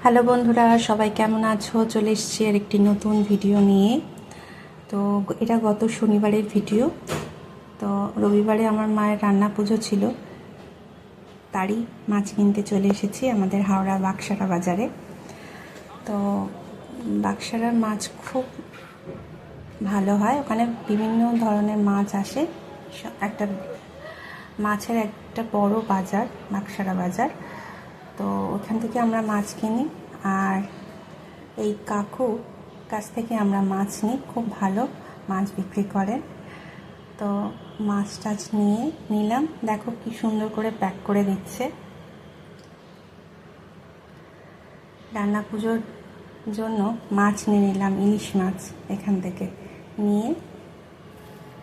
Hello বন্ধুরা, সবাই কেমন আছো? চলে এসেছি আর একটি নতুন ভিডিও নিয়ে। তো এটা গত শনিবারের ভিডিও। তো রবিবারে আমার মায়ের রান্না পুজো ছিল, তারই মাছ কিনতে চলে এসেছি আমাদের হাওড়া বাকসারা বাজারে। তো বাকসারার মাছ খুব ভালো হয়, ওখানে বিভিন্ন ধরনের মাছ আসে। একটা মাছের একটা বড় বাজার, বাকসারা বাজার। তো ওখান থেকে আমরা মাছ কিনি, আর এই কাকু কাছ থেকে আমরা মাছ নিই, খুব ভালো মাছ বিক্রি করেন। তো মাছ টাছ নিলাম, দেখো কি সুন্দর করে প্যাক করে দিচ্ছে। রান্না পুজোর জন্য মাছ নিয়ে নিলাম, ইলিশ মাছ এখান থেকে নিয়ে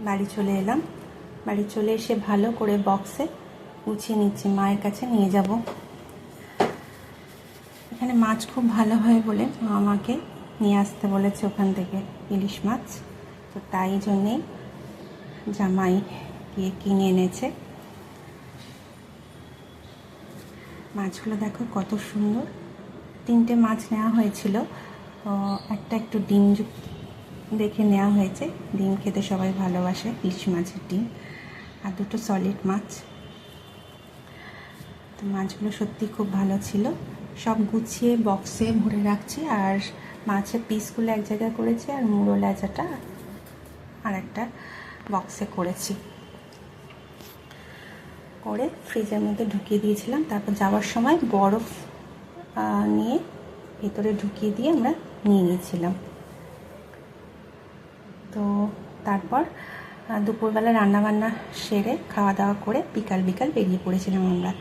বাড়ি চলে এলাম। বাড়ি চলে এসে ভালো করে বক্সে গুছিয়ে নিচ্ছি, মায়ের কাছে নিয়ে যাব। এখানে মাছ খুব ভালো হয় বলে মা আমাকে নিয়ে আসতে বলেছে ওখান থেকে ইলিশ মাছ। তো তাই জন্যেই জামাই গিয়ে কিনে এনেছে। মাছগুলো দেখো কত সুন্দর। 3টে মাছ নেওয়া হয়েছিল, তো একটা একটু ডিম দেখে নেওয়া হয়েছে। ডিম খেতে সবাই ভালোবাসে, ইলিশ মাছের ডিম। আর 2টো সলিড মাছ। তো মাছগুলো সত্যি খুব ভালো ছিল। সব গুছিয়ে বক্সে ভরে রাখছি, আর মাছের পিসগুলো এক জায়গায় করেছি, আর মুড়ো লেজাটা আর একটা বক্সে করেছি, করে ফ্রিজের মধ্যে ঢুকিয়ে দিয়েছিলাম। তারপর যাওয়ার সময় বরফ নিয়ে ভেতরে ঢুকিয়ে দিয়ে আমরা নিয়ে গিয়েছিলাম। তো তারপর দুপুরবেলা রান্নাবান্না সেরে খাওয়া দাওয়া করে বিকাল বেরিয়ে পড়েছিলাম আমরা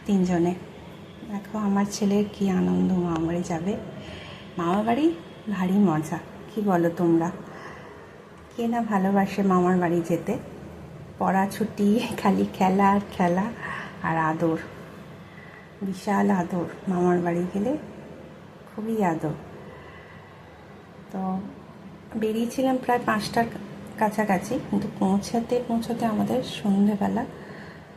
3জনে। দেখো আমার ছেলের কি আনন্দ, মামাবাড়ি যাবে। মামাবাড়ি ভারী মজা, কি বলো তোমরা? কে না ভালোবাসে মামার বাড়ি যেতে? পড়া ছুটি, খালি খেলা আর খেলা আর আদর, বিশাল আদর। মামার বাড়ি গেলে খুবই আদর। তো বেরিয়েছিলাম প্রায় 5টার কাছাকাছি, কিন্তু পৌঁছাতে আমাদের সন্ধেবেলা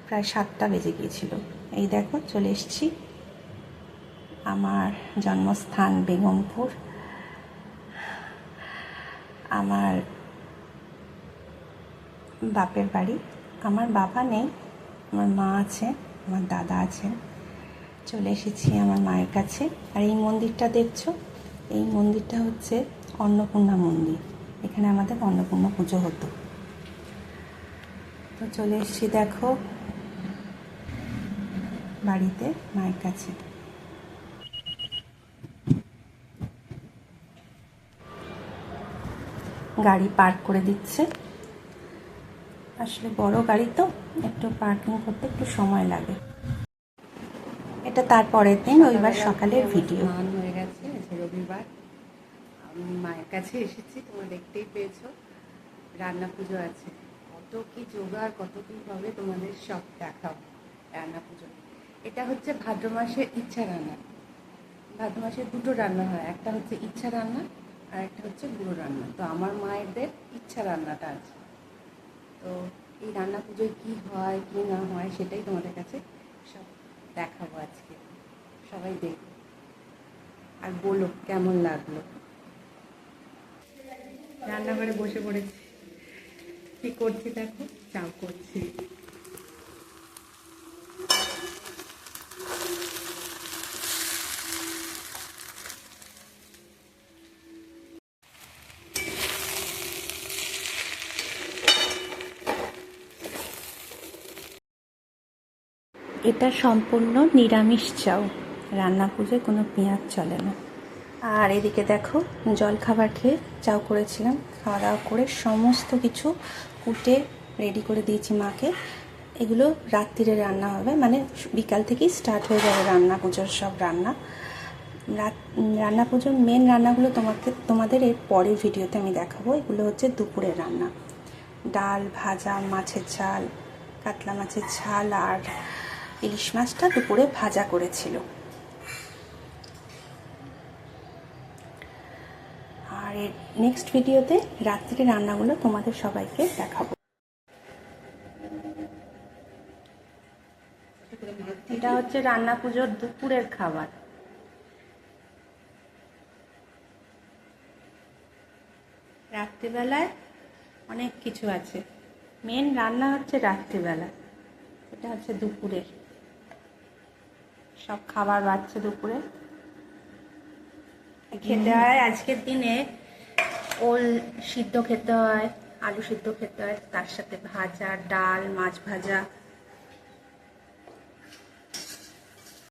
প্রায় 7টা বেজে গিয়েছিল। এই দেখো চলে এসেছি আমার জন্মস্থান বেগমপুর, আমার বাপের বাড়ি। আমার বাবা নেই, আমার মা আছে, আমার দাদা আছেন। চলে এসেছি আমার মায়ের কাছে। আর এই মন্দিরটা দেখছো, এই মন্দিরটা হচ্ছে অন্নপূর্ণা মন্দির। এখানে আমাদের অন্নপূর্ণা পুজো হতো। তো চলে এসেছি দেখো বাড়িতে, মায়ের কাছে। গাড়ি পার্ক করে দিচ্ছে। আসলে বড় গাড়ি তো একটু পার্কিং করতে একটু সময় লাগে। এটা তারপরের দিন, রবিবার সকালের ভিডিও। স্নান হয়ে গেছে, রবিবার আমি মায়ের কাছে এসেছি, তোমরা দেখতেই পেয়েছো। রান্না পুজো আছে, কত কি জোগাড়, কত কি হবে তোমাদের সব দেখাবো। রান্না পুজো এটা হচ্ছে ভাদ্র মাসের ইচ্ছা রান্না। ভাদ্র মাসে 2টো রান্না হয়, একটা হচ্ছে ইচ্ছা রান্না আর একটা হচ্ছে গুঁড়ো রান্না। তো আমার মায়েদের ইচ্ছা রান্নাটা আছে। তো এই রান্না পুজোয় কী হয় কী না হয় সেটাই তোমাদের কাছে সব দেখাবো আজকে। সবাই দেখো আর বলো কেমন লাগলো। রান্নাঘরে বসে পড়েছি, কি করছি দেখো, চাও করছি। এটা সম্পূর্ণ নিরামিষ চাও, রান্না পুজোয় কোনো পেঁয়াজ চলে না। আর এদিকে দেখো জল খাবার খেয়ে চাও করেছিলাম, খাওয়া দাওয়া করে সমস্ত কিছু কুটে রেডি করে দিয়েছি মাকে। এগুলো রাত্রিরে রান্না হবে, মানে বিকাল থেকেই স্টার্ট হয়ে যাবে রান্না পুজোর সব রান্না। রান্না পুজোর মেন রান্নাগুলো তোমাদের এর পরের ভিডিওতে আমি দেখাবো। এগুলো হচ্ছে দুপুরের রান্না, ডাল, ভাজা, মাছের ঝাল, কাতলা মাছের ঝাল, আর ইলিশ মাছটা দুপুরে ভাজা করেছিল। আর এর নেক্সট ভিডিওতে রাত্রির রান্নাগুলো তোমাদের সবাইকে দেখাবো। এটা হচ্ছে রান্না পুজোর দুপুরের খাবার। রাত্রিবেলায় অনেক কিছু আছে, মেন রান্না হচ্ছে রাত্রিবেলা, এটা হচ্ছে দুপুরের সব খাবার বাচ্চা দুপুরে খেতে হয়। আজকের দিনে ওল সিদ্ধ খেতে হয়, আলু সিদ্ধ খেতে হয়, তার সাথে ভাজা, ডাল, মাছ ভাজা,